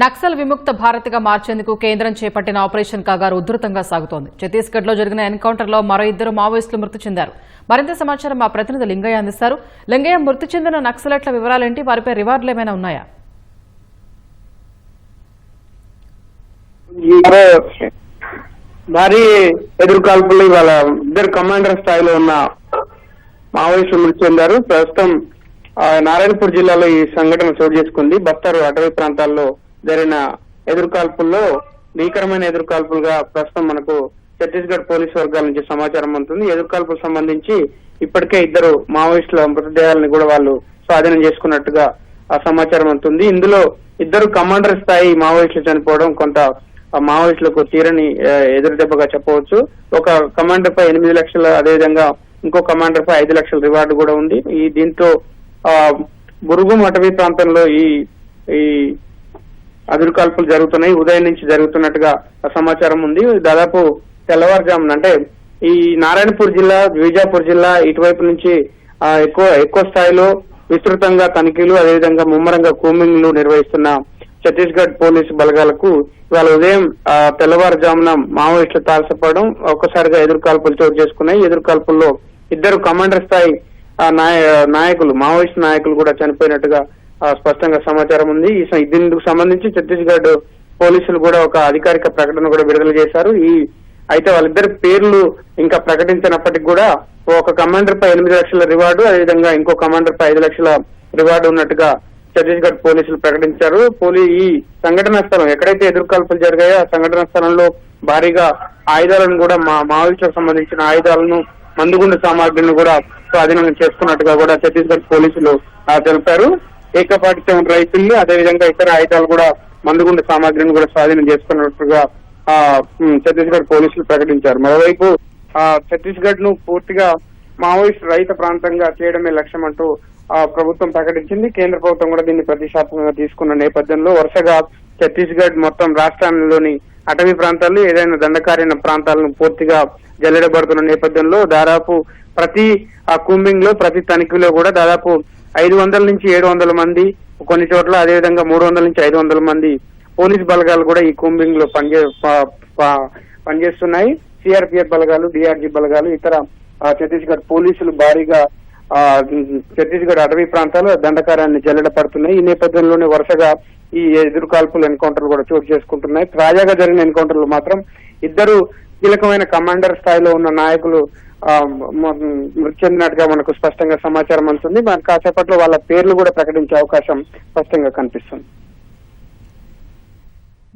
నక్సల్ విముక్త భారత్గా మార్చేందుకు కేంద్రం చేపట్టిన ఆపరేషన్ కాగారు ఉధృతంగా సాగుతోంది. ఛత్తీస్గఢ్లో జరిగిన ఎన్కౌంటర్లో మరో 2 మావోయిస్టులు మృతి చెందారు. మరింత సమాచారం మా ప్రతినిధి లింగయ్య అందిస్తారు. లింగయ్య, మృతి చెందిన నక్సలైట్ల వివరాలేంటి? వారిపై రివార్డులు ఏమైనా ఉన్నాయా? భారీ ఎదురుకాల్పులు ఇవాళ 2 కమాండర్ స్థాయిలో ఉన్న మావోయిస్టులు మృతి చెందారు. ప్రస్తుతం నారాయణపూర్ జిల్లాలో ఈ సంఘటన చోటు చేసుకుంది. బస్తర్ అటవీ ప్రాంతాల్లో జరిగిన ఎదురుకాల్పుల్లో భీకరమైన ఎదురుకాల్పులుగా ప్రస్తుతం మనకు ఛత్తీస్గఢ్ పోలీసు వర్గాల నుంచి సమాచారం అందుతుంది. ఎదురుకాల్పులకు సంబంధించి ఇప్పటికే 2 మావోయిస్టుల మృతదేహాలను కూడా వాళ్ళు స్వాధీనం చేసుకున్నట్టుగా ఆ సమాచారం అందుతుంది. ఇందులో 2 కమాండర్ స్థాయి మావోయిస్టులు చనిపోవడం కొంత మావోయిస్టులకు తీరని ఎదురు దెబ్బగా చెప్పవచ్చు. ఒక కమాండర్ పై 8 లక్షల, అదేవిధంగా ఇంకో కమాండర్ పై 5 లక్షల రివార్డు కూడా ఉంది. దీంతో బురుగుం అటవీ ప్రాంతంలో ఈ అదురుకాల్పులు జరుగుతున్నాయి. ఉదయం నుంచి జరుగుతున్నట్టుగా సమాచారం ఉంది. దాదాపు తెల్లవారుజామున అంటే ఈ నారాయణపూర్ జిల్లా, బీజాపూర్ జిల్లా ఇటువైపు నుంచి ఎక్కువ స్థాయిలో విస్తృతంగా తనిఖీలు, అదేవిధంగా ముమ్మరంగా కూంబింగ్లు నిర్వహిస్తున్న ఛత్తీస్గఢ్ పోలీసు బలగాలకు ఇవాళ ఉదయం తెల్లవారుజామున మావోయిస్టులు తారసపడడం, ఒక్కసారిగా ఎదురుకాల్పులు చోటు చేసుకున్నాయి. ఎదురుకాల్పుల్లో 2 కమాండర్ స్థాయి నాయకులు, మావోయిస్ట్ నాయకులు కూడా చనిపోయినట్టుగా స్పష్టంగా సమాచారం ఉంది. దీనికి సంబంధించి ఛత్తీస్గఢ్ పోలీసులు కూడా ఒక అధికారిక ప్రకటన కూడా విడుదల చేశారు. అయితే వాళ్ళిద్దరి పేర్లు ఇంకా ప్రకటించినప్పటికీ కూడా ఒక కమాండర్ పై 8 లక్షల రివార్డు, అదేవిధంగా ఇంకో కమాండర్ పై 5 లక్షల రివార్డు ఉన్నట్టుగా ఛత్తీస్గఢ్ పోలీసులు ప్రకటించారు. ఈ సంఘటనా స్థలం ఎక్కడైతే ఎదురుకాల్పులు జరిగాయో ఆ సంఘటనా స్థలంలో భారీగా ఆయుధాలను కూడా మావోయిస్టులకు సంబంధించిన ఆయుధాలను, మందుగుండు సామాగ్రిని కూడా స్వాధీనం చేసుకున్నట్టుగా కూడా ఛత్తీస్గఢ్ పోలీసులు తెలిపారు. ఏకపాటిత్వం రైఫిళ్లు, అదేవిధంగా ఇతర ఆయుధాలు కూడా, మందుగుండు సామాగ్రిని కూడా స్వాధీనం చేసుకున్నట్టుగా ఛత్తీస్గఢ్ పోలీసులు ప్రకటించారు. మరోవైపు ఛత్తీస్గఢ్ ను పూర్తిగా మావోయిస్ట్ రహిత ప్రాంతంగా చేయడమే లక్ష్యం అంటూ ప్రభుత్వం ప్రకటించింది. కేంద్ర ప్రభుత్వం కూడా దీన్ని ప్రతిష్టాత్మకంగా తీసుకున్న నేపథ్యంలో వరుసగా ఛత్తీస్గఢ్ మొత్తం రాష్ట్రాల్లోని అటవీ ప్రాంతాలు, ఏదైనా దండకార్య ప్రాంతాలను పూర్తిగా జల్లెడబడుతున్న నేపథ్యంలో దాదాపు ప్రతి కూంబింగ్ లో, ప్రతి తనిఖీలో కూడా దాదాపు 500 నుంచి 700 మంది, కొన్ని చోట్ల అదేవిధంగా 300 నుంచి 500 మంది పోలీస్ బలగాలు కూడా ఈ కూంబింగ్ లో పనిచేస్తున్నాయి. సిఆర్పిఎఫ్ బలగాలు, డిఆర్జీ బలగాలు, ఇతర ఛత్తీస్గఢ్ పోలీసులు భారీగా ఛత్తీస్గఢ్ అటవీ ప్రాంతాలు దండకార్యాన్ని జల్లెడ పడుతున్నాయి. ఈ నేపథ్యంలోనే వరుసగా ఈ ఎదురుకాల్పులు, ఎన్కౌంటర్లు కూడా చోటు చేసుకుంటున్నాయి. తాజాగా జరిగిన ఎన్కౌంటర్లు మాత్రం 2 కీలకమైన కమాండర్ స్థాయిలో ఉన్న నాయకులు మృతి చెందినట్టుగా మనకు స్పష్టంగా సమాచారం అందుతుంది. మరి కాసేపట్లో వాళ్ళ పేర్లు కూడా ప్రకటించే అవకాశం స్పష్టంగా కనిపిస్తుంది.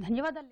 ధన్యవాదాలు.